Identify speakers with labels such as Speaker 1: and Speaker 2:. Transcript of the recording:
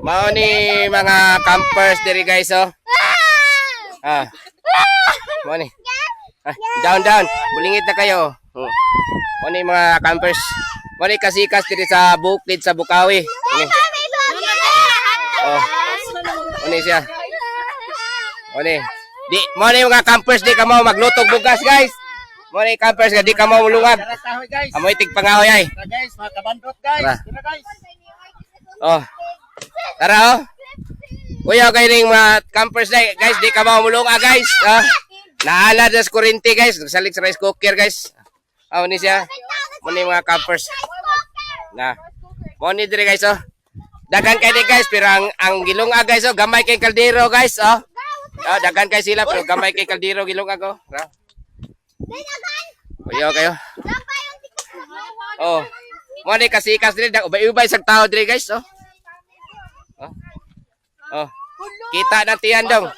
Speaker 1: Mao ni mga campers diri guys oh. Ah. Mao ni. Down. Bulingit na kayo. Mao ni mga campers. Mao ni kasikas diri sa bukid sa Bukawi. Oh. Mao ni siya. Mao ni. Di mao ni mga campers di ka mo maglutog bugas guys. Mao ni campers di ka mo mulungag. Amoy tig pangahoy ay.
Speaker 2: Guys, mga kabandot guys. Tara guys.
Speaker 1: Oh. Tara oh. Kuya kayo ning mga campers guys, di ka mamulunga guys. Naala das kurente guys, salik sa rice cooker guys. Aw ni siya. Mo ni mga campers. Na. Mo ni dire guys oh. Dagan kay di guys, pero ang gilunga guys oh, gamay kay kaldero guys oh. Oh, dagan kay sila pero gamay kay kaldero gilunga ko. Kuya kayo. Oh. Mo ni kasikas dire, ubay-ubay sa tao dire guys oh. Oh. Kita na tiyan dong.